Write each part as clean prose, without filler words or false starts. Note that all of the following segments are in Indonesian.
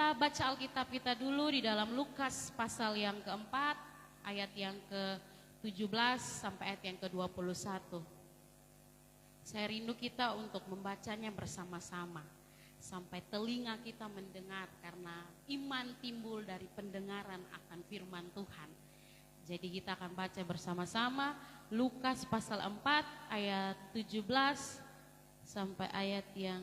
Kita baca Alkitab kita dulu di dalam Lukas pasal yang keempat, ayat yang ke-17 sampai ayat yang ke-21. Saya rindu kita untuk membacanya bersama-sama, sampai telinga kita mendengar, karena iman timbul dari pendengaran akan firman Tuhan. Jadi kita akan baca bersama-sama Lukas pasal 4 ayat 17 sampai ayat yang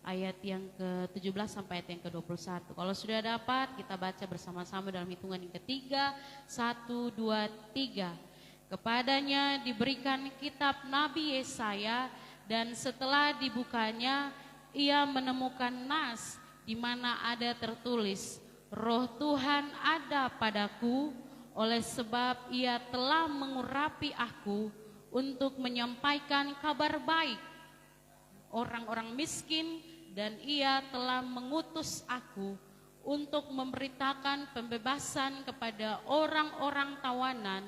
ayat yang ke-17 sampai ayat yang ke-21. Kalau sudah dapat, kita baca bersama-sama dalam hitungan yang ketiga. 1, 2, 3. Kepadanya diberikan kitab Nabi Yesaya, dan setelah dibukanya, ia menemukan nas di mana ada tertulis, Roh Tuhan ada padaku, oleh sebab ia telah mengurapi aku untuk menyampaikan kabar baik orang-orang miskin, dan ia telah mengutus aku untuk memberitakan pembebasan kepada orang-orang tawanan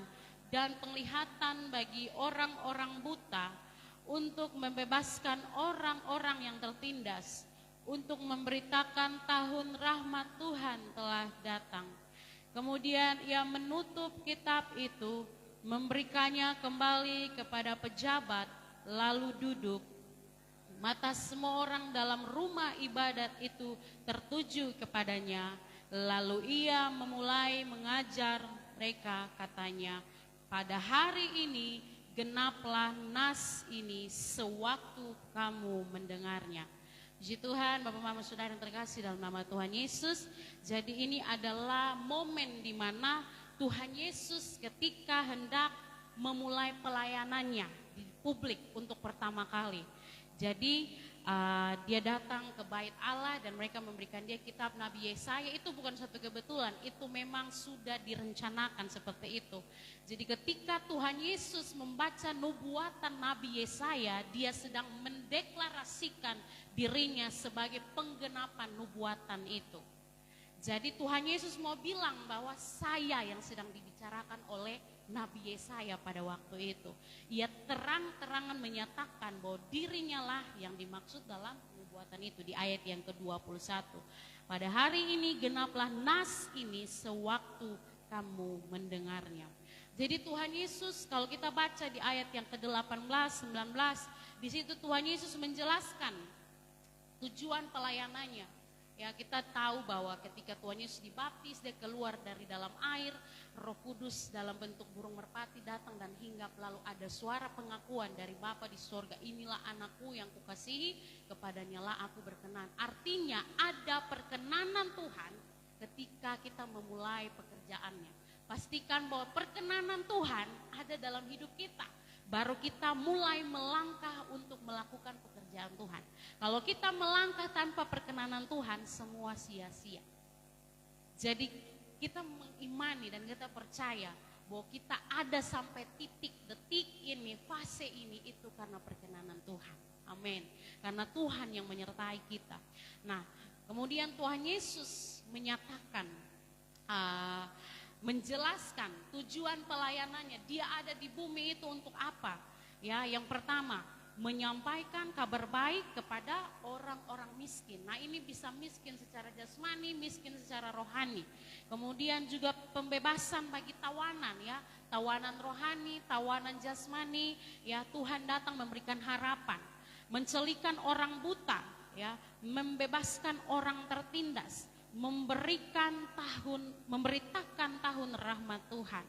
dan penglihatan bagi orang-orang buta, untuk membebaskan orang-orang yang tertindas, untuk memberitakan tahun rahmat Tuhan telah datang. Kemudian ia menutup kitab itu, memberikannya kembali kepada pejabat, lalu duduk. Mata semua orang dalam rumah ibadat itu tertuju kepadanya. Lalu ia memulai mengajar mereka, katanya, pada hari ini genaplah nas ini sewaktu kamu mendengarnya. Puji Tuhan, Bapak Mama Saudara yang terkasih dalam nama Tuhan Yesus. Jadi ini adalah momen di mana Tuhan Yesus ketika hendak memulai pelayanannya di publik untuk pertama kali. Jadi dia datang ke bait Allah dan mereka memberikan dia kitab Nabi Yesaya. Itu bukan satu kebetulan, itu memang sudah direncanakan seperti itu. Jadi ketika Tuhan Yesus membaca nubuatan Nabi Yesaya, dia sedang mendeklarasikan dirinya sebagai penggenapan nubuatan itu. Jadi Tuhan Yesus mau bilang bahwa saya yang sedang dibicarakan oleh Nabi Yesaya pada waktu itu. Ia terang-terangan menyatakan bahwa dirinya lah yang dimaksud dalam nubuatan itu di ayat yang ke-21. Pada hari ini genaplah nas ini sewaktu kamu mendengarnya. Jadi Tuhan Yesus, kalau kita baca di ayat yang ke-18, 19, di situ Tuhan Yesus menjelaskan tujuan pelayanannya. Ya, kita tahu bahwa ketika Tuhan Yesus dibaptis, dia keluar dari dalam air, Roh Kudus dalam bentuk burung merpati datang dan hinggap, lalu ada suara pengakuan dari Bapa di sorga, inilah anakku yang kukasihi, kepadanya lah aku berkenan. Artinya ada perkenanan Tuhan ketika kita memulai pekerjaannya. Pastikan bahwa perkenanan Tuhan ada dalam hidup kita, baru kita mulai melangkah untuk melakukan pekerjaan Tuhan. Kalau kita melangkah tanpa perkenanan Tuhan, semua sia-sia. Jadi kita mengimani dan kita percaya bahwa kita ada sampai titik, detik ini, fase ini, itu karena perkenanan Tuhan. Amin. Karena Tuhan yang menyertai kita. Nah, kemudian Tuhan Yesus menyatakan, menjelaskan tujuan pelayanannya. Dia ada di bumi itu untuk apa? Ya, yang pertama, menyampaikan kabar baik kepada orang-orang miskin. Nah, ini bisa miskin secara jasmani, miskin secara rohani. Kemudian juga pembebasan bagi tawanan, ya, tawanan rohani, tawanan jasmani. Ya, Tuhan datang memberikan harapan, mencelikan orang buta, ya, membebaskan orang tertindas, memberitakan tahun rahmat Tuhan.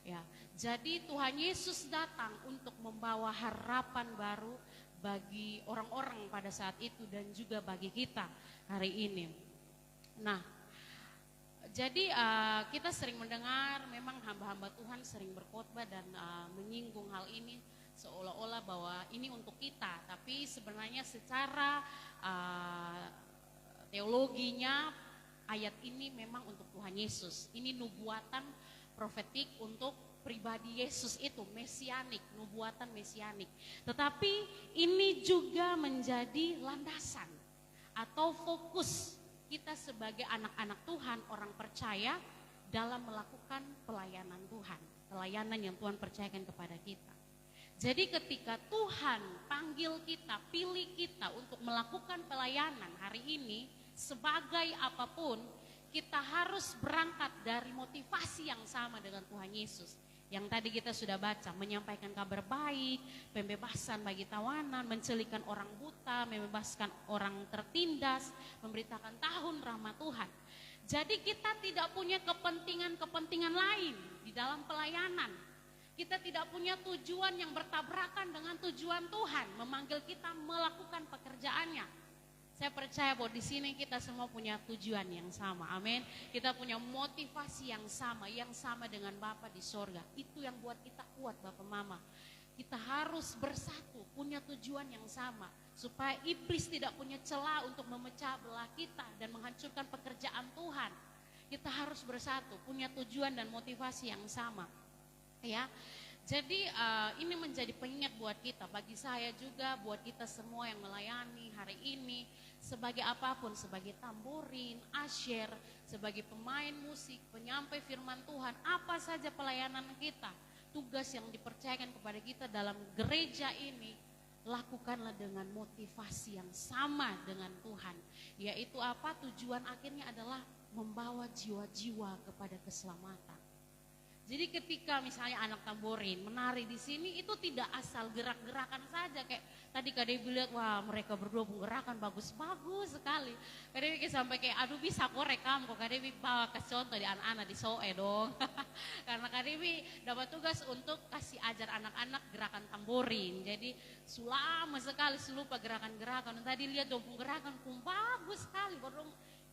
Ya, jadi Tuhan Yesus datang untuk membawa harapan baru bagi orang-orang pada saat itu dan juga bagi kita hari ini. Nah, jadi kita sering mendengar memang hamba-hamba Tuhan sering berkhotbah dan menyinggung hal ini seolah-olah bahwa ini untuk kita, tapi sebenarnya secara teologinya ayat ini memang untuk Tuhan Yesus. Ini nubuatan profetik untuk pribadi Yesus itu, mesianik, nubuatan mesianik. Tetapi ini juga menjadi landasan atau fokus kita sebagai anak-anak Tuhan, orang percaya dalam melakukan pelayanan Tuhan, pelayanan yang Tuhan percayakan kepada kita. Jadi ketika Tuhan panggil kita, pilih kita untuk melakukan pelayanan hari ini, sebagai apapun, kita harus berangkat dari motivasi yang sama dengan Tuhan Yesus. Yang tadi kita sudah baca, menyampaikan kabar baik, pembebasan bagi tawanan, mencelihkan orang buta, membebaskan orang tertindas, memberitakan tahun rahmat Tuhan. Jadi kita tidak punya kepentingan-kepentingan lain di dalam pelayanan. Kita tidak punya tujuan yang bertabrakan dengan tujuan Tuhan memanggil kita melakukan pekerjaannya. Saya percaya bahwa di sini kita semua punya tujuan yang sama. Amin. Kita punya motivasi yang sama dengan Bapa di sorga. Itu yang buat kita kuat, Bapak Mama. Kita harus bersatu, punya tujuan yang sama. Supaya iblis tidak punya celah untuk memecah belah kita dan menghancurkan pekerjaan Tuhan. Kita harus bersatu, punya tujuan dan motivasi yang sama. Ya, jadi ini menjadi pengingat buat kita, bagi saya juga, buat kita semua yang melayani hari ini, sebagai apapun, sebagai tamborin, asyer, sebagai pemain musik, penyampai firman Tuhan, apa saja pelayanan kita, tugas yang dipercayakan kepada kita dalam gereja ini, lakukanlah dengan motivasi yang sama dengan Tuhan, yaitu apa? Tujuan akhirnya adalah membawa jiwa-jiwa kepada keselamatan. Jadi ketika misalnya anak tamborin menari di sini, itu tidak asal gerak-gerakan saja. Kayak tadi Kak Devi lihat, wah mereka berdua gerakan bagus-bagus sekali. Kak Devi sampai kayak, aduh bisa kok rekam kok. Kak Devi bawa ke contoh di anak-anak di Soe dong. Karena Kak Devi dapat tugas untuk kasih ajar anak-anak gerakan tamborin. Jadi selama sekali selupa gerakan-gerakan. Tadi lihat dong gerakan pun bagus sekali, baru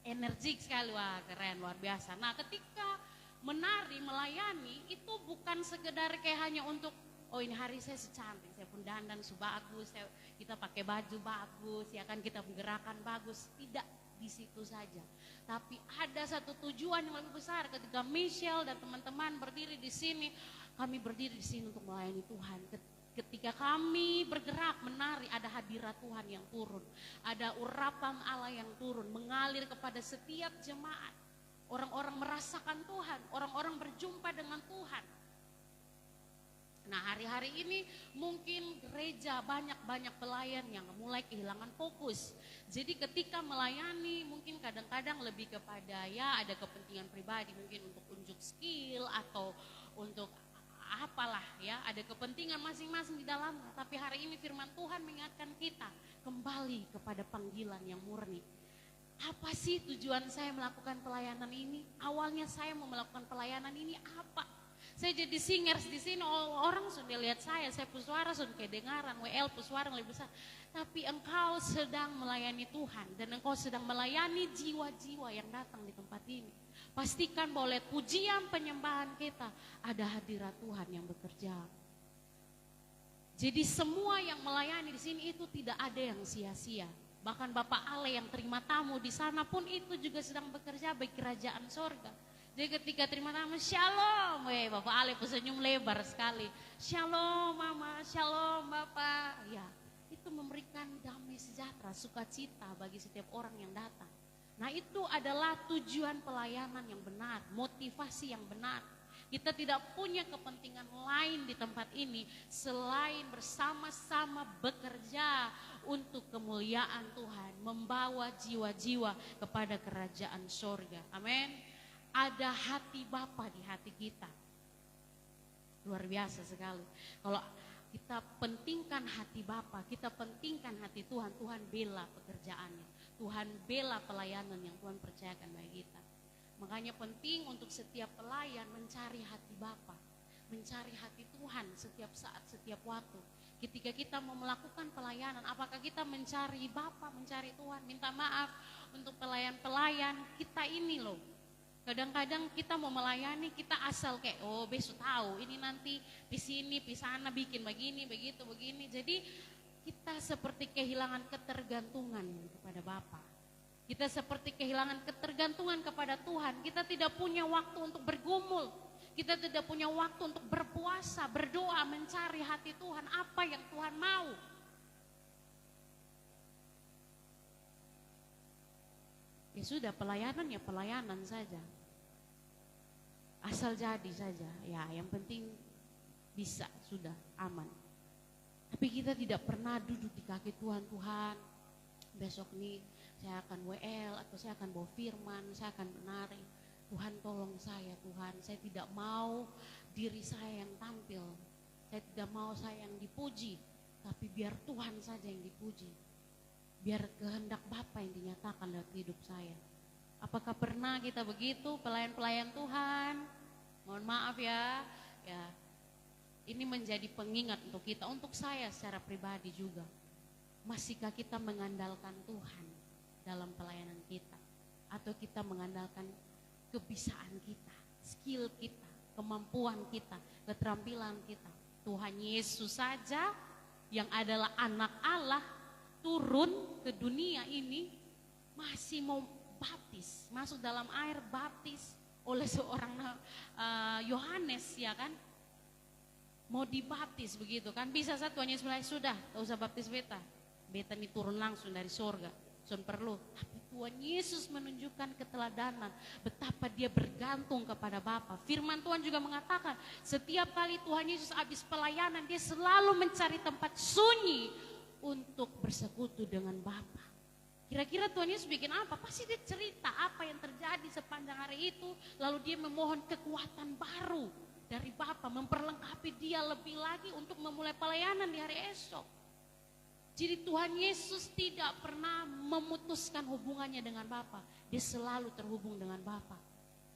energik sekali, wah keren, luar biasa. Nah ketika menari, melayani itu bukan sekedar kayak hanya untuk, oh ini hari saya secantik, saya pun dandan bagus, kita pakai baju bagus, ya kan kita gerakan bagus. Tidak di situ saja. Tapi ada satu tujuan yang lebih besar. Ketika Michelle dan teman-teman berdiri di sini, kami berdiri di sini untuk melayani Tuhan. Ketika kami bergerak menari, ada hadirat Tuhan yang turun, ada urapan Allah yang turun, mengalir kepada setiap jemaat. Orang-orang merasakan Tuhan, orang-orang berjumpa dengan Tuhan. Nah hari-hari ini mungkin gereja banyak pelayan yang mulai kehilangan fokus. Jadi ketika melayani mungkin kadang-kadang lebih kepada ya ada kepentingan pribadi, mungkin untuk unjuk skill atau untuk apalah ya, ada kepentingan masing-masing di dalamnya. Tapi hari ini firman Tuhan mengingatkan kita kembali kepada panggilan yang murni. Apa sih tujuan saya melakukan pelayanan ini? Awalnya saya mau melakukan pelayanan ini apa? Saya jadi singers di sini, orang sudah lihat saya suara sudah kedengaran, WL suara lebih besar. Tapi engkau sedang melayani Tuhan dan engkau sedang melayani jiwa-jiwa yang datang di tempat ini. Pastikan boleh pujian penyembahan kita ada hadirat Tuhan yang bekerja. Jadi semua yang melayani di sini itu tidak ada yang sia-sia. Bahkan Bapak Ale yang terima tamu di sana pun itu juga sedang bekerja bagi kerajaan sorga. Jadi ketika terima tamu, shalom, Bapak Ale senyum lebar sekali. Shalom Mama, shalom Bapak. Ya, itu memberikan damai sejahtera, sukacita bagi setiap orang yang datang. Nah itu adalah tujuan pelayanan yang benar, motivasi yang benar. Kita tidak punya kepentingan lain di tempat ini selain bersama-sama bekerja untuk kemuliaan Tuhan, membawa jiwa-jiwa kepada kerajaan sorga. Amin. Ada hati Bapa di hati kita. Luar biasa sekali. Kalau kita pentingkan hati Bapa, kita pentingkan hati Tuhan, Tuhan bela pekerjaannya. Tuhan bela pelayanan yang Tuhan percayakan bagi kita. Makanya penting untuk setiap pelayan mencari hati Bapa, mencari hati Tuhan setiap saat, setiap waktu. Ketika kita mau melakukan pelayanan, apakah kita mencari Bapa, mencari Tuhan? Minta maaf untuk pelayan-pelayan kita ini loh. Kadang-kadang kita mau melayani, kita asal kayak, oh besok tahu, ini nanti di sini, di sana bikin begini, begitu, begini. Jadi kita seperti kehilangan ketergantungan kepada Bapa. Kita seperti kehilangan ketergantungan kepada Tuhan. Kita tidak punya waktu untuk bergumul. Kita tidak punya waktu untuk berpuasa, berdoa, mencari hati Tuhan. Apa yang Tuhan mau? Ya sudah, pelayanan ya pelayanan saja. Asal jadi saja. Ya yang penting bisa, sudah aman. Tapi kita tidak pernah duduk di kaki Tuhan. Tuhan, besok nih saya akan WL atau saya akan bawa firman, saya akan menari. Tuhan tolong saya Tuhan, saya tidak mau diri saya yang tampil. Saya tidak mau saya yang dipuji, tapi biar Tuhan saja yang dipuji. Biar kehendak Bapa yang dinyatakan dalam hidup saya. Apakah pernah kita begitu pelayan-pelayan Tuhan? Mohon maaf ya, ini menjadi pengingat untuk kita, untuk saya secara pribadi juga. Masihkah kita mengandalkan Tuhan dalam pelayanan kita? Atau kita mengandalkan kebisaan kita, skill kita, kemampuan kita, keterampilan kita? Tuhan Yesus saja yang adalah anak Allah turun ke dunia ini masih mau baptis, masuk dalam air baptis oleh seorang Yohanes, ya kan? Mau dibaptis begitu kan? Bisa saja Tuhan Yesus bilang, sudah, tak usah baptis beta. Beta ini turun langsung dari sorga, sun perlu. Tapi Tuhan Yesus menunjukkan keteladanan betapa dia bergantung kepada Bapa. Firman Tuhan juga mengatakan setiap kali Tuhan Yesus habis pelayanan dia selalu mencari tempat sunyi untuk bersekutu dengan Bapa. Kira-kira Tuhan Yesus bikin apa? Pasti dia cerita apa yang terjadi sepanjang hari itu, lalu dia memohon kekuatan baru dari Bapa, memperlengkapi dia lebih lagi untuk memulai pelayanan di hari esok. Jadi Tuhan Yesus tidak pernah memutuskan hubungannya dengan Bapa. Dia selalu terhubung dengan Bapa.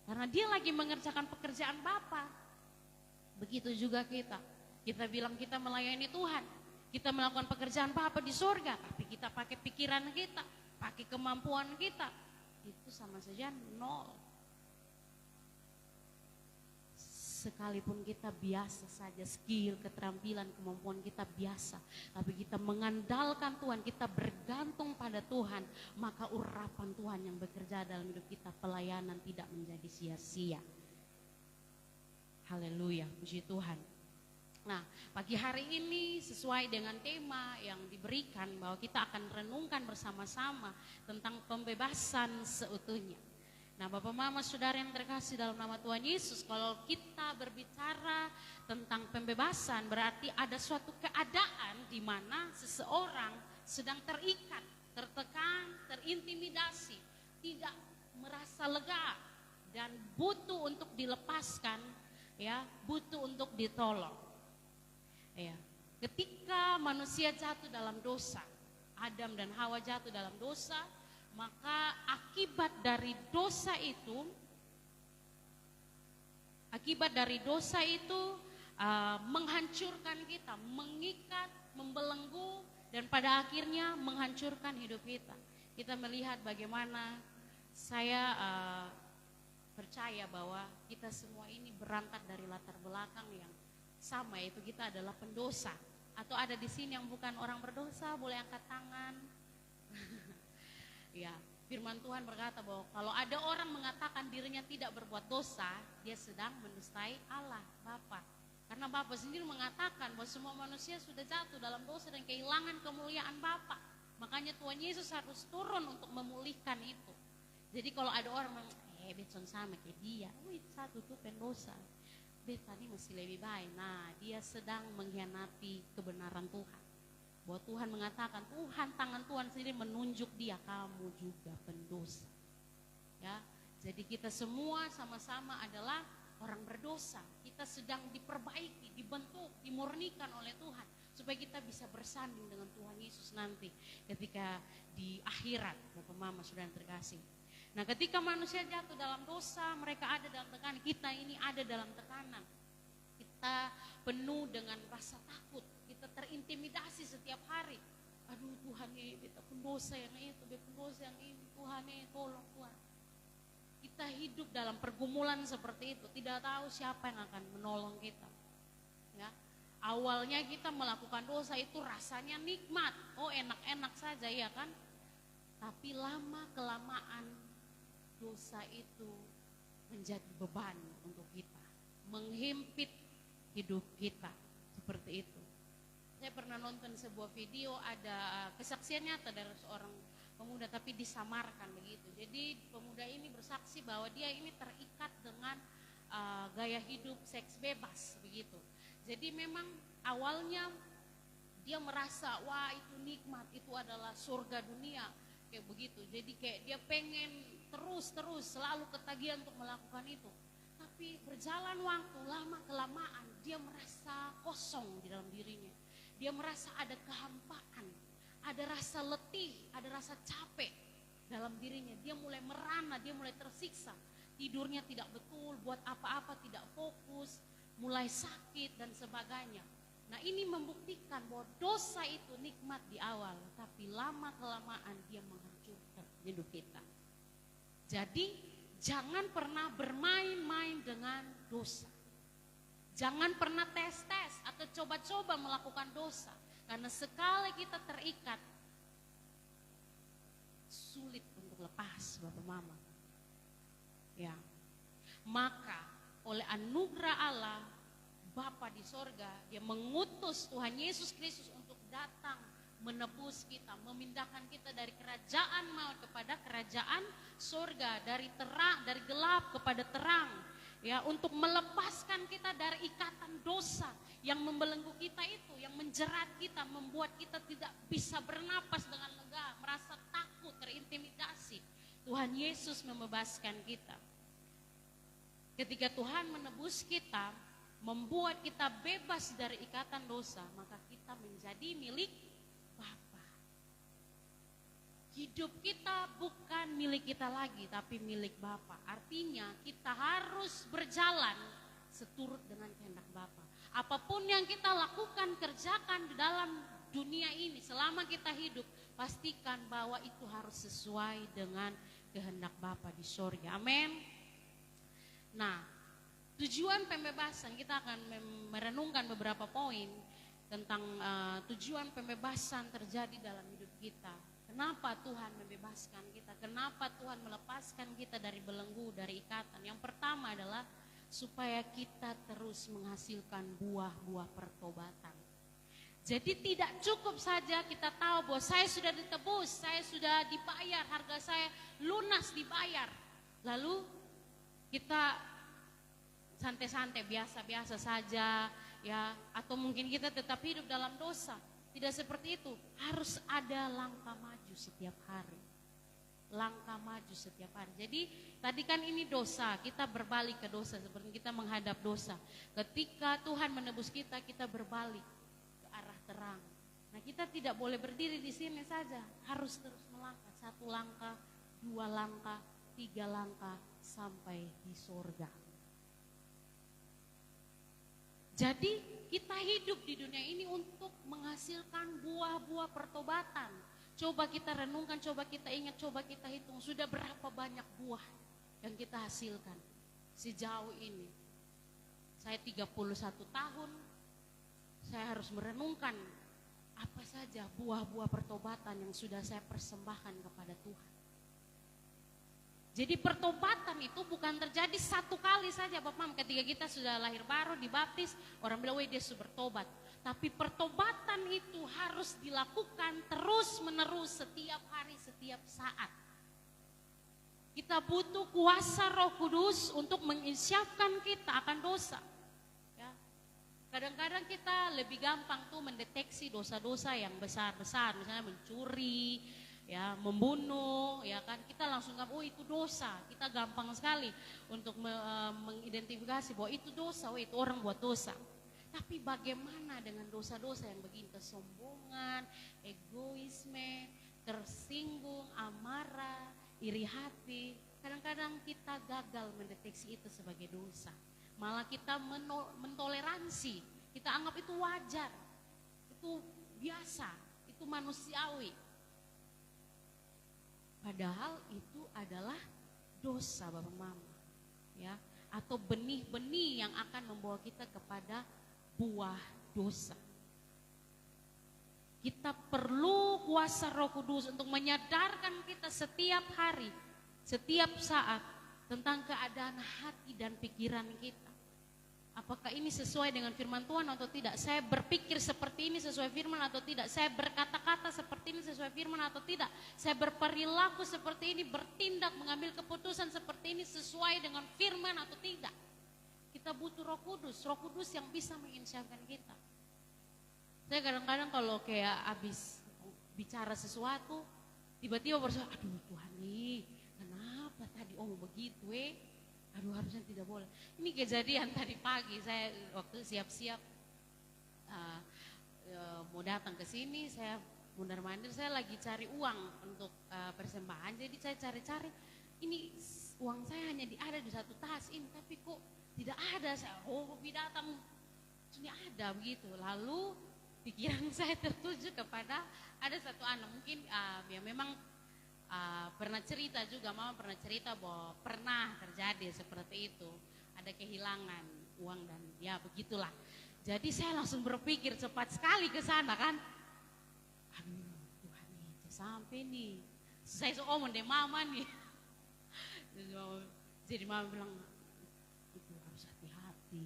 Karena dia lagi mengerjakan pekerjaan Bapa. Begitu juga kita. Kita bilang kita melayani Tuhan. Kita melakukan pekerjaan Bapa di surga. Tapi kita pakai pikiran kita, pakai kemampuan kita. Itu sama saja nol. Sekalipun kita biasa saja, skill, keterampilan, kemampuan kita biasa, tapi kita mengandalkan Tuhan, kita bergantung pada Tuhan, maka urapan Tuhan yang bekerja dalam hidup kita, pelayanan tidak menjadi sia-sia. Haleluya, puji Tuhan. Nah, pagi hari ini sesuai dengan tema yang diberikan bahwa kita akan renungkan bersama-sama tentang pembebasan seutuhnya. Nah, Bapak Mama Saudara yang terkasih dalam nama Tuhan Yesus, kalau kita berbicara tentang pembebasan berarti ada suatu keadaan di mana seseorang sedang terikat, tertekan, terintimidasi, tidak merasa lega dan butuh untuk dilepaskan, ya, butuh untuk ditolong. Ya. Ketika manusia jatuh dalam dosa, Adam dan Hawa jatuh dalam dosa, maka akibat dari dosa itu menghancurkan kita, mengikat, membelenggu, dan pada akhirnya menghancurkan hidup kita. Kita melihat bagaimana saya percaya bahwa kita semua ini berangkat dari latar belakang yang sama, yaitu kita adalah pendosa. Atau ada di sini yang bukan orang berdosa, boleh angkat tangan. Ya, firman Tuhan berkata bahwa kalau ada orang mengatakan dirinya tidak berbuat dosa, dia sedang mendustai Allah, Bapa. Karena Bapa sendiri mengatakan bahwa semua manusia sudah jatuh dalam dosa dan kehilangan kemuliaan Bapa. Makanya Tuhan Yesus harus turun untuk memulihkan itu. Jadi kalau ada orang Betson sama kayak dia, satu tuh pendosa. Beta ini masih lebih baik. Nah, dia sedang mengkhianati kebenaran Tuhan. Bahwa Tuhan mengatakan, tangan Tuhan sendiri menunjuk dia, kamu juga pendosa. Ya, jadi kita semua sama-sama adalah orang berdosa. Kita sedang diperbaiki, dibentuk, dimurnikan oleh Tuhan supaya kita bisa bersanding dengan Tuhan Yesus nanti ketika di akhirat. Bapak Mama Saudara yang terkasih. Nah, ketika manusia jatuh dalam dosa, mereka ada dalam tekanan. Kita ini ada dalam tekanan. Kita penuh dengan rasa takut. Kita terintimidasi setiap hari. Aduh Tuhan, beta pendosa yang itu, beta pendosa yang ini. Tuhan, tolong Tuhan. Kita hidup dalam pergumulan seperti itu. Tidak tahu siapa yang akan menolong kita. Ya. Awalnya kita melakukan dosa itu rasanya nikmat. Oh, enak-enak saja, ya kan? Tapi lama-kelamaan dosa itu menjadi beban untuk kita, menghimpit hidup kita, seperti itu. Saya pernah nonton sebuah video, ada kesaksian nyata dari seorang pemuda, tapi disamarkan begitu. Jadi pemuda ini bersaksi bahwa dia ini terikat dengan gaya hidup seks bebas begitu. Jadi memang awalnya Dia merasa wah itu nikmat, itu elalah surga dunia, kayak begitu. Jadi kayak dia pengen terus selalu ketagihan untuk melakukan itu. Tapi berjalan waktu lama kelamaan dia merasa kosong di dalam dirinya. Dia merasa ada kehampaan, ada rasa letih, ada rasa capek dalam dirinya. Dia mulai merana, dia mulai tersiksa. Tidurnya tidak betul, buat apa-apa tidak fokus, mulai sakit dan sebagainya. Nah ini membuktikan bahwa dosa itu nikmat di awal, tapi lama kelamaan dia menghancurkan hidup kita. Jadi jangan pernah bermain-main dengan dosa. Jangan pernah tes-tes atau coba-coba melakukan dosa. Karena sekali kita terikat, sulit untuk lepas Bapak Mama. Ya. Maka oleh anugerah Allah, Bapa di sorga, dia mengutus Tuhan Yesus Kristus untuk datang menebus kita, memindahkan kita dari kerajaan maut kepada kerajaan sorga, dari terang, dari gelap kepada terang, ya, untuk melepaskan kita dari ikatan dosa yang membelenggu kita itu, yang menjerat kita, membuat kita tidak bisa bernapas dengan lega, merasa takut, terintimidasi. Tuhan Yesus membebaskan kita. Ketika Tuhan menebus kita, membuat kita bebas dari ikatan dosa, maka kita menjadi milik Bapa. Hidup kita bukan milik kita lagi, tapi milik Bapa. Artinya kita harus berjalan seturut dengan kehendak Bapa. Apapun yang kita lakukan, kerjakan di dalam dunia ini selama kita hidup, pastikan bahwa itu harus sesuai dengan kehendak Bapa di surga. Amin. Nah, tujuan pembebasan, kita akan merenungkan beberapa poin tentang tujuan pembebasan terjadi dalam hidup kita. Kenapa Tuhan membebaskan kita? Kenapa Tuhan melepaskan kita dari belenggu, dari ikatan? Yang pertama adalah supaya kita terus menghasilkan buah-buah pertobatan. Jadi tidak cukup saja kita tahu bahwa saya sudah ditebus, saya sudah dibayar, harga saya lunas dibayar. Lalu kita santai-santai, biasa-biasa saja, ya, atau mungkin kita tetap hidup dalam dosa. Tidak seperti itu, harus ada langkah maju setiap hari. Langkah maju setiap hari. Jadi tadi kan ini dosa, kita berbalik ke dosa, seperti kita menghadap dosa. Ketika Tuhan menebus kita, kita berbalik ke arah terang. Nah kita tidak boleh berdiri di sini saja, harus terus melangkah. 1 langkah, 2 langkah, 3 langkah, sampai di surga. Jadi kita hidup di dunia ini untuk menghasilkan buah-buah pertobatan. Coba kita renungkan, coba kita ingat, coba kita hitung. Sudah berapa banyak buah yang kita hasilkan sejauh ini. Saya 31 tahun, saya harus merenungkan apa saja buah-buah pertobatan yang sudah saya persembahkan kepada Tuhan. Jadi pertobatan itu bukan terjadi satu kali saja Bapak Mama, ketika kita sudah lahir baru, dibaptis, orang bilang, weh dia sudah bertobat. Tapi pertobatan itu harus dilakukan terus menerus setiap hari, setiap saat. Kita butuh kuasa Roh Kudus untuk menginsyafkan kita akan dosa. Ya. Kadang-kadang kita lebih gampang tuh mendeteksi dosa-dosa yang besar-besar, misalnya mencuri, ya, membunuh, ya kan, kita langsung oh itu dosa. Kita gampang sekali untuk mengidentifikasi bahwa itu dosa, oh itu orang buat dosa. Tapi bagaimana dengan dosa-dosa yang begini? Kesombongan, egoisme, tersinggung, amarah, iri hati. Kadang-kadang kita gagal mendeteksi itu sebagai dosa. Malah kita mentoleransi, kita anggap itu wajar, itu biasa, itu manusiawi. Padahal itu adalah dosa Bapak Mama, ya, atau benih-benih yang akan membawa kita kepada buah dosa. Kita perlu kuasa Roh Kudus untuk menyadarkan kita setiap hari, setiap saat tentang keadaan hati dan pikiran kita. Apakah ini sesuai dengan firman Tuhan atau tidak? Saya berpikir seperti ini sesuai firman atau tidak? Saya berkata-kata seperti ini sesuai firman atau tidak? Saya berperilaku seperti ini, bertindak, mengambil keputusan seperti ini sesuai dengan firman atau tidak? Kita butuh Roh Kudus yang bisa menginsyafkan kita. Saya kadang-kadang kalau kayak habis bicara sesuatu, tiba-tiba bersuara, aduh Tuhan nih, kenapa tadi begitu aduh harusnya tidak boleh. Ini kejadian tadi pagi, saya waktu siap-siap mau datang ke sini, saya mundar-mandir, saya lagi cari uang untuk persembahan, jadi saya cari-cari, ini uang saya hanya ada di satu tas ini, tapi kok tidak ada. Saya datang, ini ada begitu. Lalu pikiran saya tertuju kepada ada satu anak, mungkin ya memang pernah cerita juga, mama pernah cerita bahwa pernah terjadi seperti itu, ada kehilangan uang dan ya begitulah. Jadi saya langsung berpikir cepat sekali ke sana kan, aduh Tuhan nih, sampai nih, saya omong deh mama nih. Jadi mama bilang, itu harus hati-hati.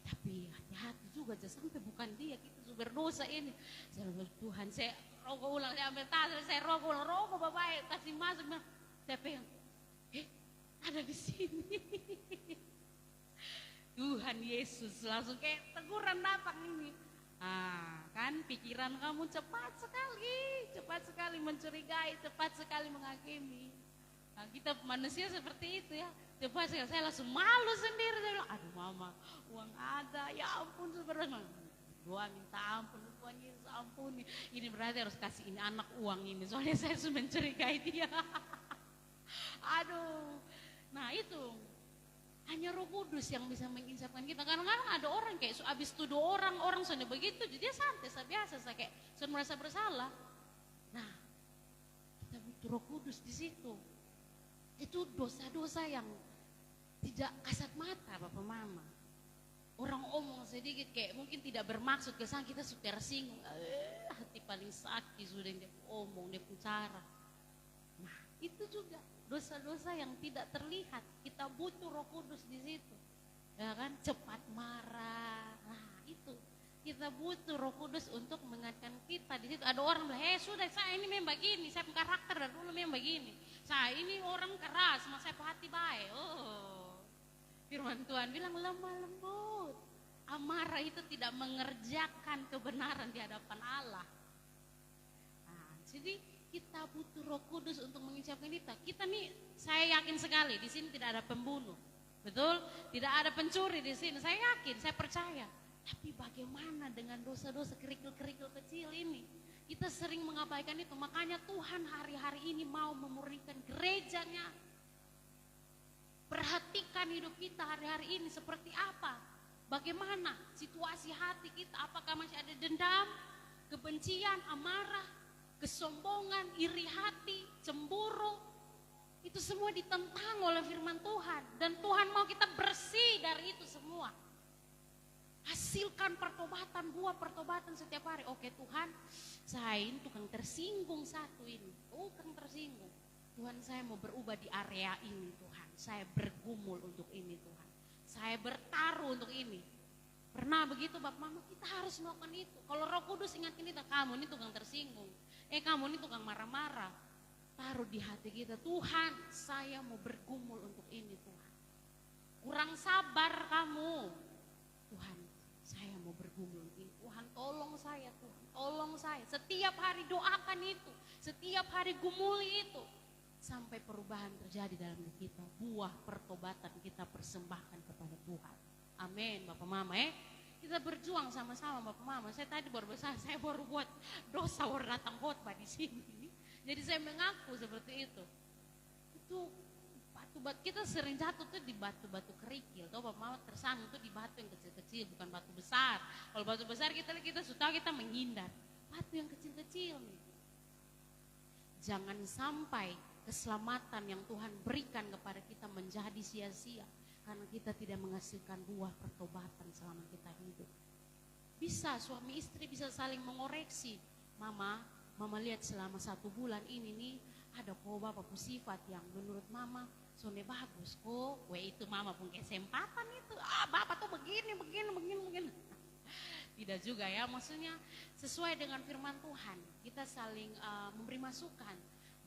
Tapi hati-hati juga, jangan sampai bukan dia, kita sudah berdosa ini. Saya bilang, Tuhan, saya rokok ulang, saya ambil tas, saya rokok ulang, rokok bapak kasih masuk. Saya pengen, ada di sini. Tuhan Yesus langsung kayak teguran datang ini. Kan pikiran kamu cepat sekali mencurigai, cepat sekali menghakimi. Kita manusia seperti itu ya, cepat sekali. Saya langsung malu sendiri, saya bilang, aduh mama, uang ada, ya ampun sebenarnya. Doa minta ampun, Tuhan Yesus ampuni. Ini berarti harus kasih ini anak uang ini, soalnya saya sudah mencurigai dia. Aduh, nah itu hanya Roh Kudus yang bisa menginsapkan kita. Kadang-kadang ada orang kayak abis tuduh orang sudah begitu, jadi dia santai, biasa, saya kayak sudah merasa bersalah. Nah, kita butuh Roh Kudus di situ. Itu dosa-dosa yang tidak kasat mata Bapak Mama. Orang omong sedikit kayak mungkin tidak bermaksud kesan, kita sudah tersinggung. Hati paling sakit sudah dia omong, dia bicara. Nah, itu juga dosa-dosa yang tidak terlihat. Kita butuh Roh Kudus di situ. Ya kan? Cepat marah. Nah, itu. Kita butuh Roh Kudus untuk mengingatkan kita di situ. Ada orang bilang, sudah saya ini memang begini, saya karakter dari dulu memang begini. Saya ini orang keras, mas saya hati baik. Firman Tuhan bilang lemah lembut. Amarah itu tidak mengerjakan kebenaran di hadapan Allah. Nah, jadi kita butuh Roh Kudus untuk menginsapkan kita. Kita nih, saya yakin sekali di sini tidak ada pembunuh, betul? Tidak ada pencuri di sini. Saya yakin, saya percaya. Tapi bagaimana dengan dosa-dosa kerikil-kerikil kecil ini? Kita sering mengabaikan itu. Makanya Tuhan hari-hari ini mau memurnikan gerejanya. Perhatikan hidup kita hari-hari ini seperti apa? Bagaimana situasi hati kita? Apakah masih ada dendam, kebencian, amarah, kesombongan, iri hati, cemburu? Itu semua ditentang oleh firman Tuhan. Dan Tuhan mau kita bersih dari itu semua. Hasilkan pertobatan, buah pertobatan setiap hari. Oke Tuhan, saya ini tukang tersinggung satu ini. Tukang tersinggung. Tuhan, saya mau berubah di area ini Tuhan. Saya bergumul untuk ini Tuhan. Saya bertaruh untuk ini. Pernah begitu Bapak Mama? Kita harus melakukan itu. Kalau Roh Kudus ingatkan kita, kamu ini tukang tersinggung. Kamu ini tukang marah-marah. Taruh di hati kita, Tuhan saya mau bergumul untuk ini Tuhan. Kurang sabar kamu. Tuhan saya mau bergumul ini. Tuhan tolong saya Tuhan, tolong saya. Setiap hari doakan itu. Setiap hari gumuli itu. Sampai perubahan terjadi dalam hidup kita. Buah pertobatan kita persembahkan kepada Tuhan. Amin Bapak Mama Kita berjuang sama-sama Bapak Mama. Saya tadi baru besar, saya baru buat dosa baru datang khotbah di sini. Jadi saya mengaku seperti itu. Itu batu-batu, kita sering jatuh tuh di batu-batu kerikil. Tahu Bapak Mama, tersandung tuh di batu yang kecil-kecil, bukan batu besar. Kalau batu besar kita sudah kita menghindar. Batu yang kecil-kecil nih. Jangan sampai keselamatan yang Tuhan berikan kepada kita menjadi sia-sia. Karena kita tidak menghasilkan buah pertobatan selama kita hidup. Bisa suami istri bisa saling mengoreksi. Mama lihat selama 1 bulan ini nih, ada kok bapak sifat yang menurut mama suami bagus kok. Itu mama punya kesempatan itu. Bapak tuh begini. Tidak juga ya, maksudnya sesuai dengan firman Tuhan. Kita saling memberi masukan.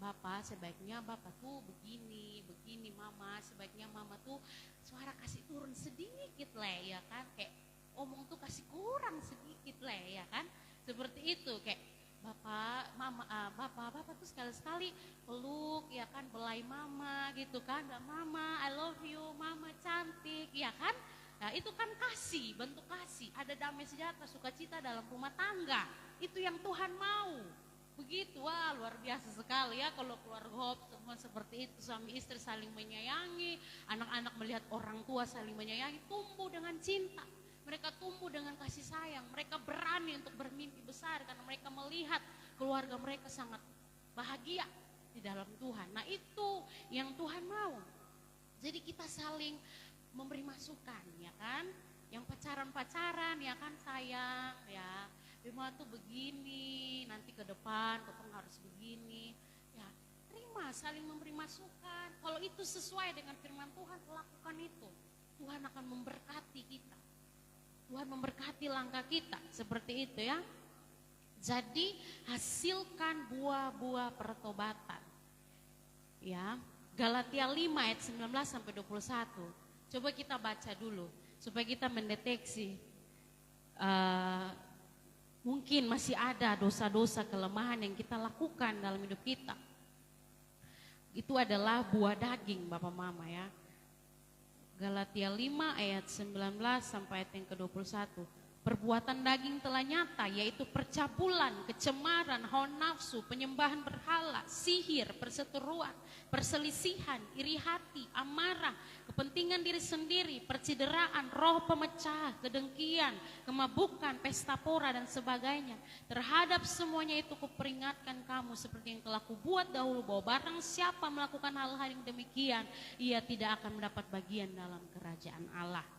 Bapak sebaiknya bapak tuh begini mama, sebaiknya mama tuh suara kasih turun sedikit lah ya kan, kayak omong tuh kasih kurang sedikit lah ya kan. Seperti itu, kayak bapak, mama, bapak tuh sekali-sekali peluk, ya kan, belai mama gitu kan, mama, I love you, mama cantik, ya kan. Nah itu kan kasih, bentuk kasih, ada damai sejahtera, sukacita dalam rumah tangga, itu yang Tuhan mau. Begitu, wah luar biasa sekali ya kalau keluarga Hope semua seperti itu, suami istri saling menyayangi, anak-anak melihat orang tua saling menyayangi, tumbuh dengan cinta. Mereka tumbuh dengan kasih sayang, mereka berani untuk bermimpi besar karena mereka melihat keluarga mereka sangat bahagia di dalam Tuhan. Nah itu yang Tuhan mau. Jadi kita saling memberi masukan, ya kan? Yang pacaran-pacaran, ya kan, sayang, ya. Bima tuh begini, nanti ke depan ketemu harus begini. Ya, terima, saling memberi masukan. Kalau itu sesuai dengan firman Tuhan, lakukan itu. Tuhan akan memberkati kita. Tuhan memberkati langkah kita, seperti itu ya. Jadi hasilkan buah-buah pertobatan. Ya, Galatia 5 ayat 19 sampai 21. Coba kita baca dulu supaya kita mendeteksi mungkin masih ada dosa-dosa kelemahan yang kita lakukan dalam hidup kita. Itu adalah buah daging Bapak Mama ya. Galatia 5 ayat 19 sampai ayat yang ke-21. Perbuatan daging telah nyata, yaitu percabulan, kecemaran, hawa nafsu, penyembahan berhala, sihir, perseteruan, perselisihan, iri hati, amarah, kepentingan diri sendiri, percideraan, roh pemecah, kedengkian, kemabukan, pesta pora dan sebagainya. Terhadap semuanya itu kuperingatkan kamu seperti yang telah kubuat dahulu, bahwa barang siapa melakukan hal-hal yang demikian, ia tidak akan mendapat bagian dalam kerajaan Allah.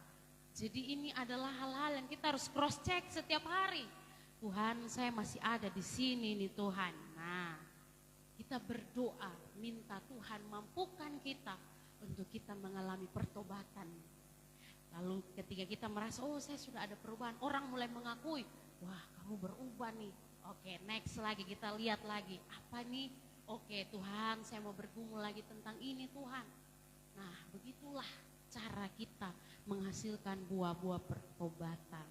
Jadi ini adalah hal-hal yang kita harus cross check setiap hari. Tuhan, saya masih ada di sini nih Tuhan. Nah, kita berdoa, minta Tuhan mampukan kita untuk kita mengalami pertobatan. Lalu ketika kita merasa, oh saya sudah ada perubahan, orang mulai mengakui, wah kamu berubah nih. Oke, next lagi kita lihat lagi, apa nih? Oke Tuhan, saya mau bergumul lagi tentang ini Tuhan. Nah, begitulah cara kita menghasilkan buah-buah pertobatan.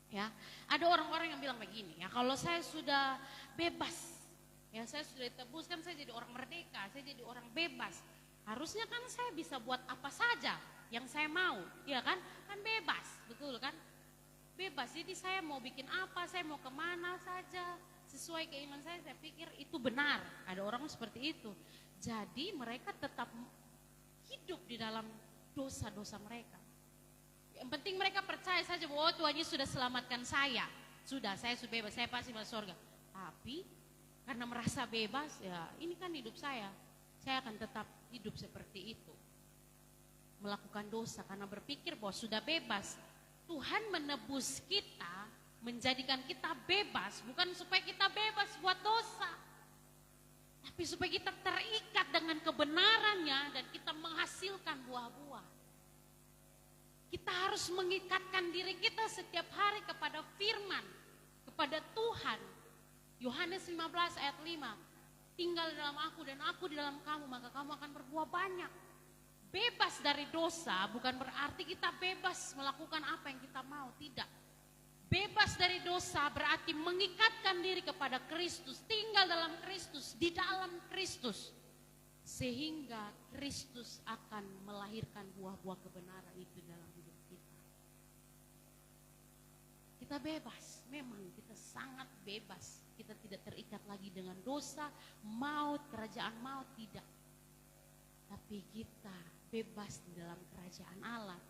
Ya, ada orang-orang yang bilang begini, ya kalau saya sudah bebas, ya saya sudah ditebus kan, saya jadi orang merdeka, saya jadi orang bebas. Harusnya kan saya bisa buat apa saja yang saya mau, ya kan? Kan bebas, betul kan? Bebas, jadi saya mau bikin apa, saya mau kemana saja, sesuai keinginan saya pikir itu benar. Ada orang seperti itu. Jadi mereka tetap hidup di dalam dosa-dosa mereka. Yang penting mereka percaya saja bahwa Tuhan Yesus sudah selamatkan saya. Sudah, saya sudah bebas, saya pasti masuk surga. Tapi karena merasa bebas, ya ini kan hidup saya akan tetap hidup seperti itu. Melakukan dosa karena berpikir bahwa sudah bebas. Tuhan menebus kita, menjadikan kita bebas, bukan supaya kita bebas buat dosa. Tapi supaya kita terikat dengan kebenarannya dan kita menghasilkan buah-buah. Kita harus mengikatkan diri kita setiap hari kepada firman, kepada Tuhan. Yohanes 15 ayat 5, tinggal dalam aku dan aku di dalam kamu, maka kamu akan berbuah banyak. Bebas dari dosa bukan berarti kita bebas melakukan apa yang kita mau, tidak. Bebas dari dosa berarti mengikatkan diri kepada Kristus, tinggal dalam Kristus, di dalam Kristus. Sehingga Kristus akan melahirkan buah-buah kebenaran itu dalam hidup kita. Kita bebas, memang kita sangat bebas. Kita tidak terikat lagi dengan dosa, maut, kerajaan maut, tidak. Tapi kita bebas di dalam kerajaan Allah.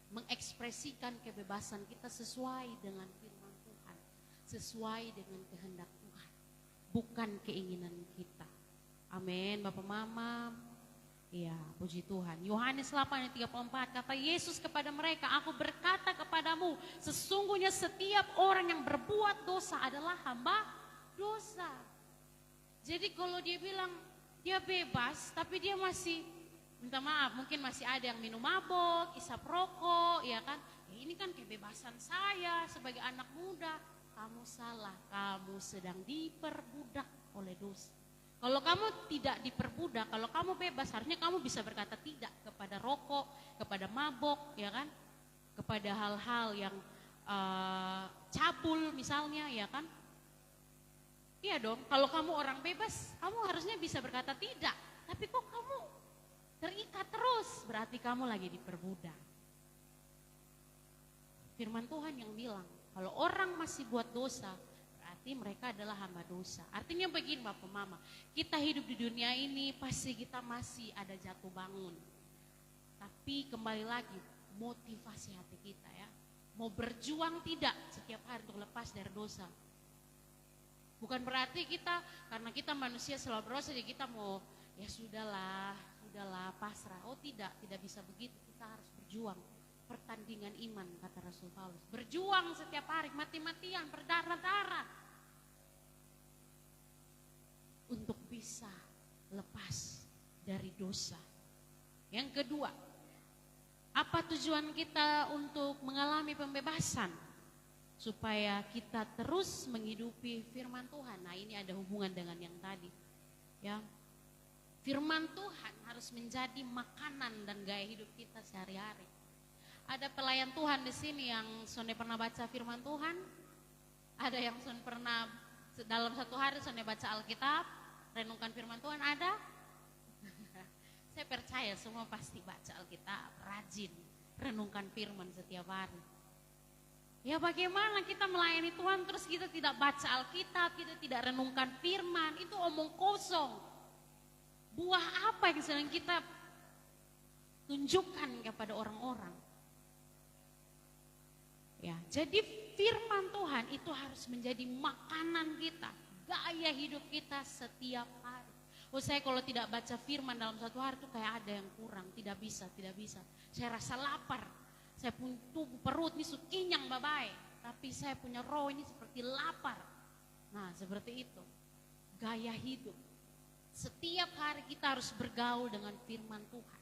Mengekspresikan kebebasan kita sesuai dengan firman Tuhan, sesuai dengan kehendak Tuhan, bukan keinginan kita. Amin, Bapak Mama. Ya, puji Tuhan. Yohanes 8 ayat 34, kata Yesus kepada mereka, aku berkata kepadamu, sesungguhnya setiap orang yang berbuat dosa adalah hamba dosa. Jadi kalau dia bilang dia bebas, tapi dia masih, minta maaf, mungkin masih ada yang minum mabok, isap rokok, ya kan? Ya ini kan kebebasan saya sebagai anak muda. Kamu salah, kamu sedang diperbudak oleh dosa. Kalau kamu tidak diperbudak, kalau kamu bebas, harusnya kamu bisa berkata tidak kepada rokok, kepada mabok, ya kan? Kepada hal-hal yang cabul misalnya, ya kan? Iya dong, kalau kamu orang bebas, kamu harusnya bisa berkata tidak. Tapi kok kamu terikat terus, berarti kamu lagi diperbudak. Firman Tuhan yang bilang, kalau orang masih buat dosa, berarti mereka adalah hamba dosa. Artinya begini Bapak Mama, kita hidup di dunia ini pasti kita masih ada jatuh bangun. Tapi kembali lagi, motivasi hati kita ya. Mau berjuang tidak setiap hari untuk lepas dari dosa. Bukan berarti kita, karena kita manusia selalu berdosa, jadi kita mau, ya sudahlah pasrah. Oh tidak bisa begitu, kita harus berjuang. Pertandingan iman, kata Rasul Paulus. Berjuang setiap hari, mati-matian, berdarah-darah. Untuk bisa lepas dari dosa. Yang kedua, apa tujuan kita untuk mengalami pembebasan? Supaya kita terus menghidupi firman Tuhan. Nah ini ada hubungan dengan yang tadi. Ya, firman Tuhan harus menjadi makanan dan gaya hidup kita sehari-hari. Ada pelayan Tuhan di sini yang Sonde pernah baca firman Tuhan. Ada yang Sonde pernah dalam satu hari Sonde baca Alkitab, renungkan firman Tuhan, ada? Saya percaya semua pasti baca Alkitab, rajin, renungkan firman setiap hari. Ya bagaimana kita melayani Tuhan terus kita tidak baca Alkitab, kita tidak renungkan firman, itu omong kosong. Buah apa yang sedang kita tunjukkan kepada orang-orang? Ya, jadi firman Tuhan itu harus menjadi makanan kita, gaya hidup kita setiap hari. Oh saya kalau tidak baca firman dalam satu hari itu kayak ada yang kurang, tidak bisa. Saya rasa lapar. Saya punya tubuh perut ini sukinyang babai, tapi saya punya roh ini seperti lapar. Nah seperti itu, gaya hidup. Setiap hari kita harus bergaul dengan firman Tuhan.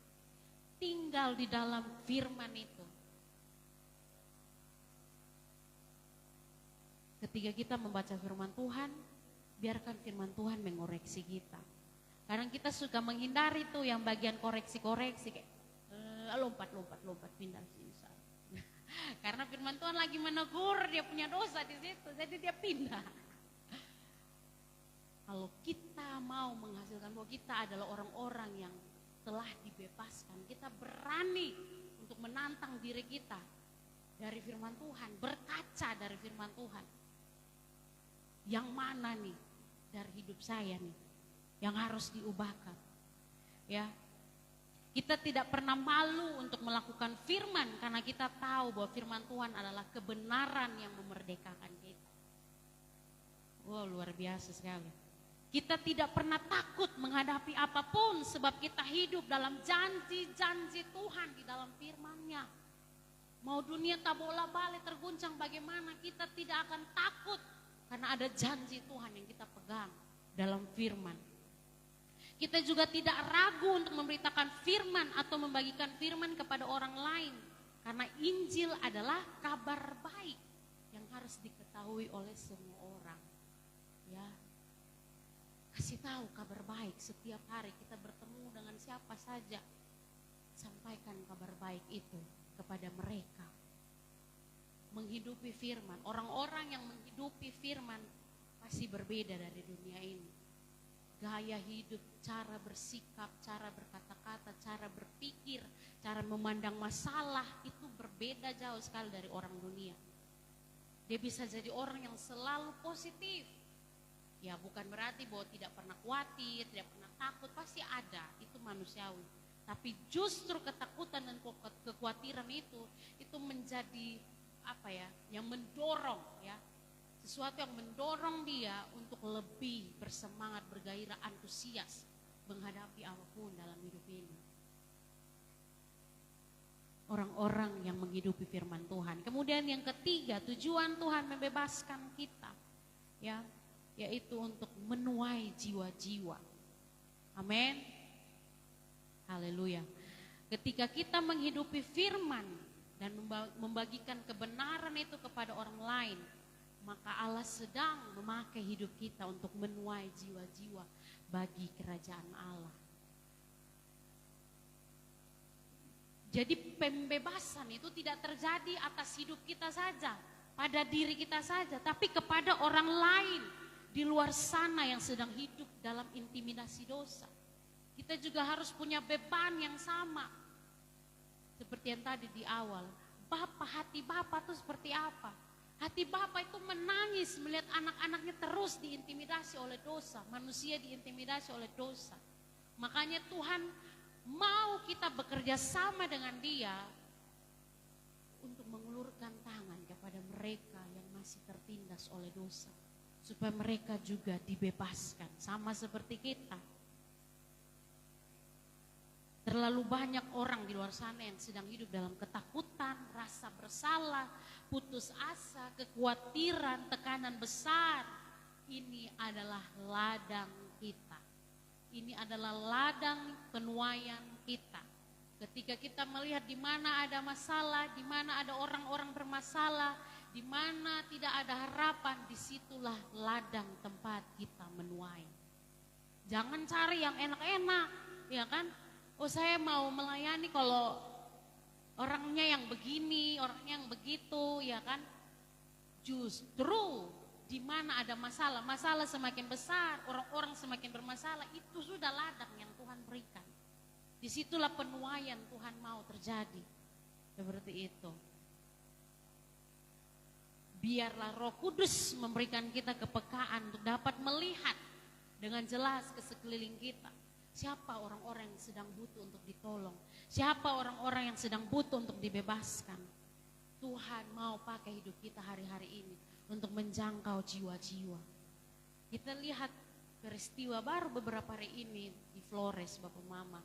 Tinggal di dalam firman itu. Ketika kita membaca firman Tuhan, biarkan firman Tuhan mengoreksi kita. Kadang kita suka menghindari tuh yang bagian koreksi-koreksi kayak lompat pindah sini. Karena firman Tuhan lagi menegur, dia punya dosa di situ, jadi dia pindah. Kalau kita mau menghasilkan bahwa kita adalah orang-orang yang telah dibebaskan, kita berani untuk menantang diri kita dari firman Tuhan, berkaca dari firman Tuhan. Yang mana nih dari hidup saya nih yang harus diubahkan? Ya. Kita tidak pernah malu untuk melakukan firman karena kita tahu bahwa firman Tuhan adalah kebenaran yang memerdekakan kita. Wow, luar biasa sekali. Kita tidak pernah takut menghadapi apapun sebab kita hidup dalam janji-janji Tuhan di dalam firman-Nya. Mau dunia tak bola-balik terguncang bagaimana, kita tidak akan takut karena ada janji Tuhan yang kita pegang dalam firman. Kita juga tidak ragu untuk memberitakan firman atau membagikan firman kepada orang lain. Karena Injil adalah kabar baik yang harus diketahui oleh semua orang. Ya, kasih tahu kabar baik setiap hari kita bertemu dengan siapa saja. Sampaikan kabar baik itu kepada mereka. Menghidupi firman, orang-orang yang menghidupi firman pasti berbeda dari dunia ini. Gaya hidup, cara bersikap, cara berkata-kata, cara berpikir, cara memandang masalah itu berbeda jauh sekali dari orang dunia. Dia bisa jadi orang yang selalu positif. Ya bukan berarti bahwa tidak pernah khawatir, tidak pernah takut, pasti ada, itu manusiawi. Tapi justru ketakutan dan kekhawatiran itu menjadi apa ya, yang mendorong ya. Sesuatu yang mendorong dia untuk lebih bersemangat, bergairah, antusias menghadapi apapun dalam hidup ini. Orang-orang yang menghidupi firman Tuhan. Kemudian yang ketiga, tujuan Tuhan membebaskan kita, ya, yaitu untuk menuai jiwa-jiwa. Amin. Haleluya. Ketika kita menghidupi firman dan membagikan kebenaran itu kepada orang lain, maka Allah sedang memakai hidup kita untuk menuai jiwa-jiwa bagi kerajaan Allah. Jadi pembebasan itu tidak terjadi atas hidup kita saja, pada diri kita saja, tapi kepada orang lain di luar sana yang sedang hidup dalam intimidasi dosa. Kita juga harus punya beban yang sama. Seperti yang tadi di awal, hati Bapak itu seperti apa? Hati Bapak itu menangis melihat anak-anaknya terus diintimidasi oleh dosa, manusia diintimidasi oleh dosa. Makanya Tuhan mau kita bekerja sama dengan Dia untuk mengulurkan tangan kepada mereka yang masih tertindas oleh dosa, supaya mereka juga dibebaskan, sama seperti kita. Terlalu banyak orang di luar sana yang sedang hidup dalam ketakutan, rasa bersalah, putus asa, kekhawatiran, tekanan besar. Ini adalah ladang kita. Ini adalah ladang penuaian kita. Ketika kita melihat di mana ada masalah, di mana ada orang-orang bermasalah, di mana tidak ada harapan, disitulah ladang tempat kita menuai. Jangan cari yang enak-enak, ya kan? Oh, saya mau melayani kalau orangnya yang begini, orangnya yang begitu, ya kan? Justru di mana ada masalah, masalah semakin besar, orang-orang semakin bermasalah, itu sudah ladang yang Tuhan berikan. Disitulah penuaian Tuhan mau terjadi. Seperti itu. Biarlah Roh Kudus memberikan kita kepekaan untuk dapat melihat dengan jelas ke sekeliling kita. Siapa orang-orang yang sedang butuh untuk ditolong? Siapa orang-orang yang sedang butuh untuk dibebaskan? Tuhan mau pakai hidup kita hari-hari ini untuk menjangkau jiwa-jiwa. Kita lihat peristiwa baru beberapa hari ini di Flores, Bapak Mama.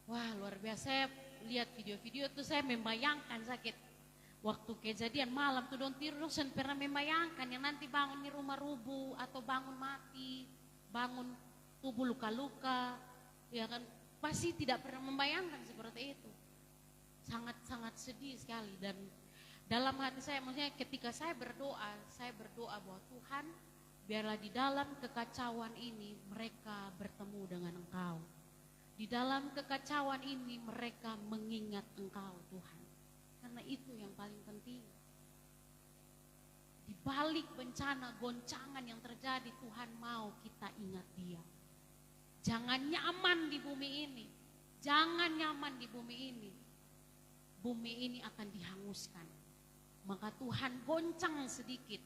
Wah, luar biasa. Saya lihat video-video itu saya membayangkan sakit. Waktu kejadian malam tuh don't tidur, saya pernah membayangkan yang nanti bangun di rumah rubuh atau bangun mati, bangun tubuh luka-luka, ya kan, pasti tidak pernah membayangkan seperti itu. Sangat-sangat sedih sekali. Dan dalam hati saya, maksudnya ketika saya berdoa bahwa Tuhan, biarlah di dalam kekacauan ini mereka bertemu dengan Engkau. Di dalam kekacauan ini mereka mengingat Engkau, Tuhan. Karena itu yang paling penting. Di balik bencana, goncangan yang terjadi, Tuhan mau kita ingat Dia. Jangan nyaman di bumi ini. Jangan nyaman di bumi ini. Bumi ini akan dihanguskan. Maka Tuhan goncang sedikit.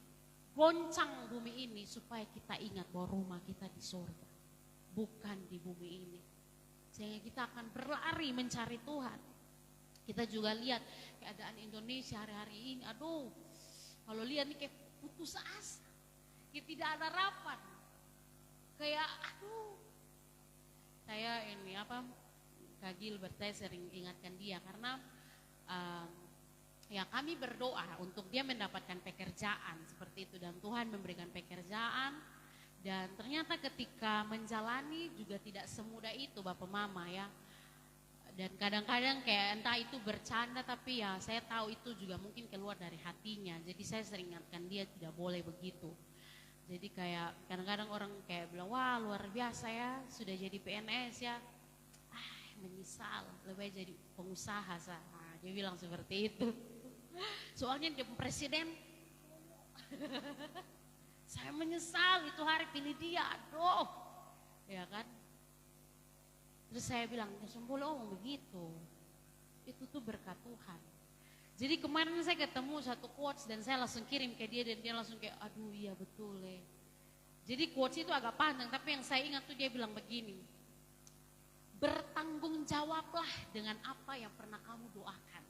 Goncang bumi ini supaya kita ingat bahwa rumah kita di surga. Bukan di bumi ini. Sehingga kita akan berlari mencari Tuhan. Kita juga lihat keadaan Indonesia hari-hari ini. Aduh, kalau lihat nih kayak putus asa. Kayak tidak ada harapan. Kayak aduh. Saya Kak Gilbert, saya sering ingatkan dia karena ya kami berdoa untuk dia mendapatkan pekerjaan seperti itu, dan Tuhan memberikan pekerjaan, dan ternyata ketika menjalani juga tidak semudah itu Bapak Mama ya. Dan kadang-kadang kayak entah itu bercanda, tapi ya saya tahu itu juga mungkin keluar dari hatinya. Jadi saya sering ingatkan dia tidak boleh begitu. Jadi kayak kadang-kadang orang kayak bilang, wah luar biasa ya, sudah jadi PNS ya. Menyesal, lebih baik jadi pengusaha. Dia bilang seperti itu. Soalnya dia presiden. Saya menyesal itu hari pilih dia, aduh. Ya kan. Terus saya bilang, jangan boleh ngomong begitu. Itu tuh berkat Tuhan. Jadi kemarin saya ketemu satu quotes dan saya langsung kirim ke dia, dan dia langsung kayak, aduh iya betul ya. Jadi quotes itu agak panjang, tapi yang saya ingat tuh dia bilang begini, bertanggung jawablah dengan apa yang pernah kamu doakan.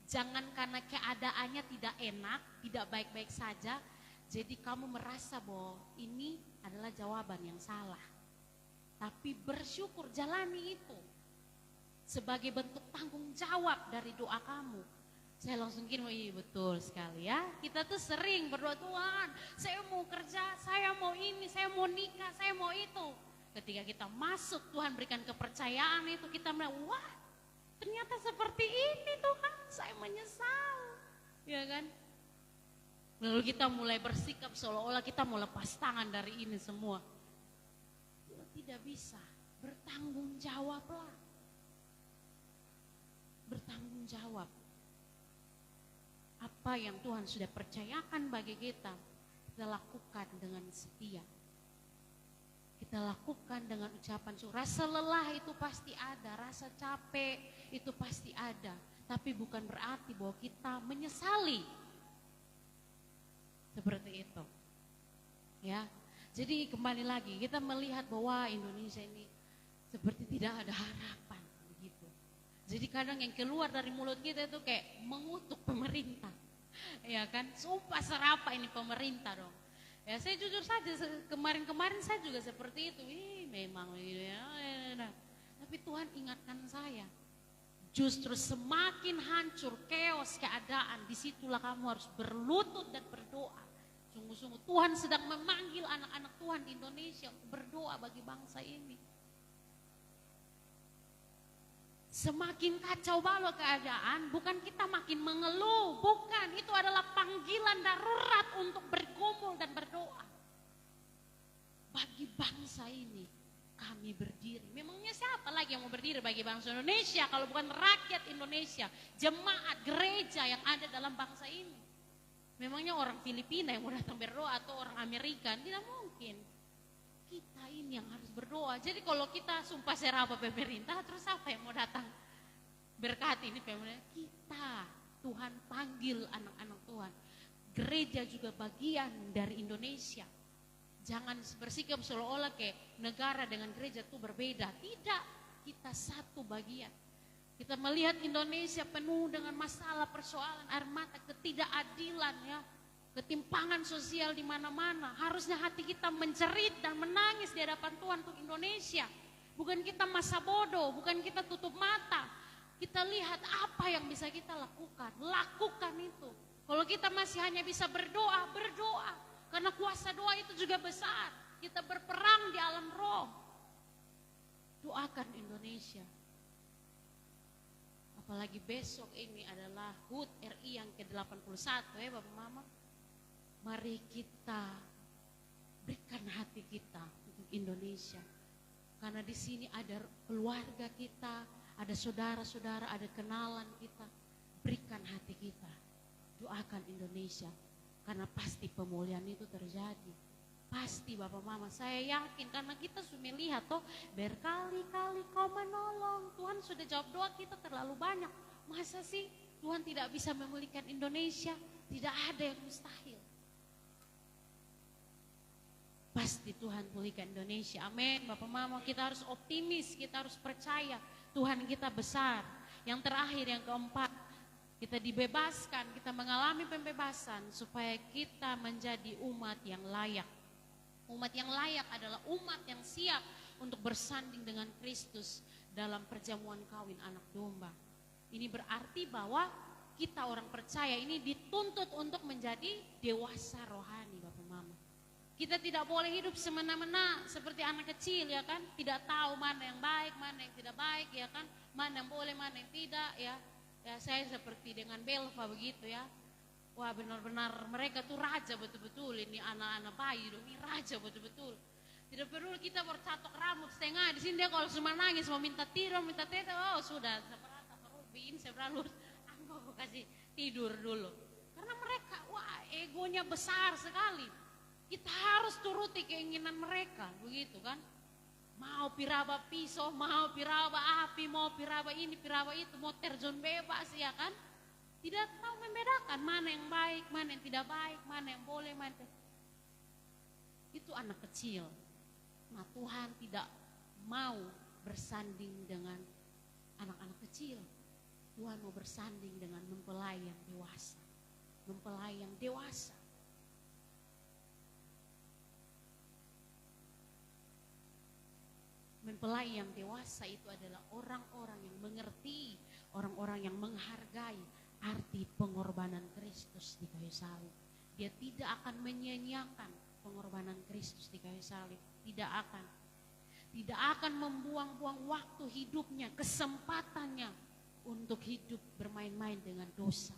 Jangan karena keadaannya tidak enak, tidak baik-baik saja, jadi kamu merasa bahwa ini adalah jawaban yang salah. Tapi bersyukur, jalani itu sebagai bentuk tanggung jawab dari doa kamu. Saya langsung gini, iya betul sekali ya. Kita tuh sering berdoa, Tuhan saya mau kerja, saya mau ini, saya mau nikah, saya mau itu. Ketika kita masuk, Tuhan berikan kepercayaan itu, kita bilang, wah ternyata seperti ini Tuhan, saya menyesal. Ya kan? Lalu kita mulai bersikap seolah-olah kita mau lepas tangan dari ini semua. Tidak bisa, bertanggung jawablah. Bertanggung jawab. Apa apa yang Tuhan sudah percayakan bagi kita, kita lakukan dengan setia. Kita lakukan dengan ucapan syukur. Rasa lelah itu pasti ada, rasa capek itu pasti ada. Tapi bukan berarti bahwa kita menyesali. Seperti itu. Ya. Jadi kembali lagi kita melihat bahwa Indonesia ini seperti tidak ada harapan begitu. Jadi kadang yang keluar dari mulut kita itu kayak mengutuk pemerintah. Ya kan? Sumpah serapa ini pemerintah dong. Ya saya jujur saja kemarin-kemarin saya juga seperti itu. Memang ya. Tapi Tuhan ingatkan saya. Justru semakin hancur, chaos keadaan, disitulah kamu harus berlutut dan berdoa. Sungguh-sungguh Tuhan sedang memanggil anak-anak Tuhan di Indonesia untuk berdoa bagi bangsa ini. Semakin kacau balau keadaan, bukan kita makin mengeluh, bukan. Itu adalah panggilan darurat untuk bergumul dan berdoa. Bagi bangsa ini, kami berdiri. Memangnya siapa lagi yang mau berdiri bagi bangsa Indonesia kalau bukan rakyat Indonesia, jemaat gereja yang ada dalam bangsa ini? Memangnya orang Filipina yang mau datang berdoa atau orang Amerika? Tidak mungkin. Kita ini yang harus berdoa. Jadi kalau kita sumpah serapah pemerintah, terus apa yang mau datang berkati ini pemerintah? Kita, Tuhan panggil anak-anak Tuhan. Gereja juga bagian dari Indonesia. Jangan bersikap seolah-olah kayak negara dengan gereja itu berbeda. Tidak, kita satu bagian. Kita melihat Indonesia penuh dengan masalah, persoalan, air mata, ketidakadilan ya. Ketimpangan sosial di mana-mana. Harusnya hati kita menjerit dan menangis di hadapan Tuhan untuk Indonesia. Bukan kita masa bodoh, bukan kita tutup mata. Kita lihat apa yang bisa kita lakukan. Lakukan itu. Kalau kita masih hanya bisa berdoa, berdoa. Karena kuasa doa itu juga besar. Kita berperang di alam roh. Doakan Indonesia. Apalagi besok ini adalah HUT RI yang ke-81 ya Bapak Mama. Mari kita berikan hati kita untuk Indonesia. Karena di sini ada keluarga kita, ada saudara-saudara, ada kenalan kita. Berikan hati kita. Doakan Indonesia. Karena pasti pemulihan itu terjadi. Pasti Bapak Mama, saya yakin karena kita sudah melihat toh berkali-kali kau menolong. Tuhan sudah jawab doa kita terlalu banyak. Masa sih Tuhan tidak bisa memulihkan Indonesia? Tidak ada yang mustahil. Pasti Tuhan pulihkan Indonesia. Amin. Bapak Mama, kita harus optimis, kita harus percaya Tuhan kita besar. Yang terakhir, yang keempat, kita dibebaskan, kita mengalami pembebasan supaya kita menjadi umat yang layak. Umat yang layak adalah umat yang siap untuk bersanding dengan Kristus dalam perjamuan kawin anak domba. Ini berarti bahwa kita orang percaya ini dituntut untuk menjadi dewasa rohani Bapak Mama. Kita tidak boleh hidup semena-mena seperti anak kecil ya kan. Tidak tahu mana yang baik, mana yang tidak baik ya kan. Mana yang boleh, mana yang tidak ya. Ya saya seperti dengan Belva begitu ya. Wah benar-benar mereka tuh raja betul-betul, ini anak-anak bayi dong, ini raja betul-betul. Tidak perlu kita bercatok rambut setengah, di sini dia kalau cuma nangis mau minta tidur, minta tete, oh sudah, seberapa Ruby ini seberapa aku kasih tidur dulu. Karena mereka, wah egonya besar sekali. Kita harus turuti keinginan mereka, begitu kan. Mau piraba pisau, mau piraba api, mau piraba ini, piraba itu, mau terjun bebas ya kan. Tidak tahu membedakan mana yang baik, mana yang tidak baik, mana yang boleh, mana yang... Itu anak kecil. Nah Tuhan tidak mau bersanding dengan anak-anak kecil. Tuhan mau bersanding dengan mempelai yang dewasa. Mempelai yang dewasa. Mempelai yang dewasa itu adalah orang-orang yang mengerti, orang-orang yang menghargai arti pengorbanan Kristus di kayu salib. Dia tidak akan menyia-nyiakan pengorbanan Kristus di kayu salib. Tidak akan. Tidak akan membuang-buang waktu hidupnya, kesempatannya untuk hidup bermain-main dengan dosa.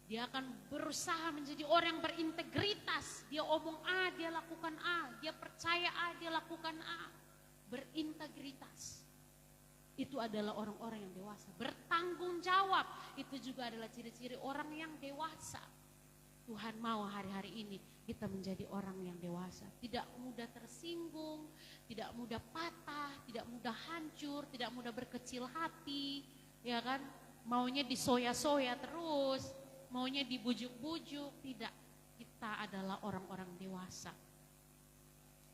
Dia akan berusaha menjadi orang yang berintegritas. Dia omong A, dia lakukan A. Dia percaya A, dia lakukan A. Berintegritas. Itu adalah orang-orang yang dewasa. Bertanggung jawab, itu juga adalah ciri-ciri orang yang dewasa. Tuhan mau hari-hari ini kita menjadi orang yang dewasa. Tidak mudah tersinggung, tidak mudah patah, tidak mudah hancur, tidak mudah berkecil hati. Ya kan, maunya disoya-soya terus, maunya dibujuk-bujuk. Tidak, kita adalah orang-orang dewasa.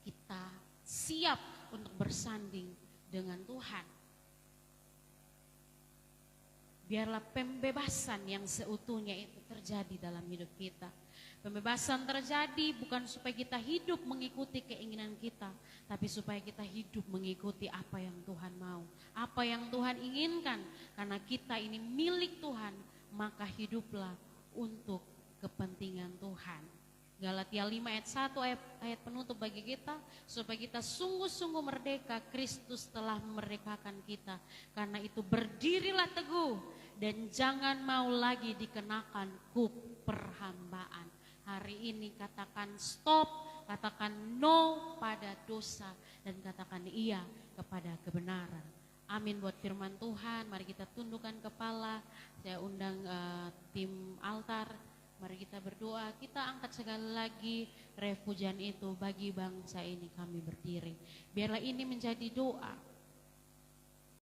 Kita siap untuk bersanding dengan Tuhan. Biarlah pembebasan yang seutuhnya itu terjadi dalam hidup kita. Pembebasan terjadi bukan supaya kita hidup mengikuti keinginan kita, tapi supaya kita hidup mengikuti apa yang Tuhan mau, apa yang Tuhan inginkan. Karena kita ini milik Tuhan, maka hiduplah untuk kepentingan Tuhan. Galatia 5 ayat 1 ayat penutup bagi kita, supaya kita sungguh-sungguh merdeka. Kristus telah memerdekakan kita. Karena itu berdirilah teguh dan jangan mau lagi dikenakan kuk perhambaan. Hari ini katakan stop, katakan no pada dosa, dan katakan iya kepada kebenaran. Amin buat firman Tuhan. Mari kita tundukkan kepala. Saya undang tim altar. Mari kita berdoa, kita angkat sekali lagi refugian itu bagi bangsa ini kami berdiri. Biarlah ini menjadi doa.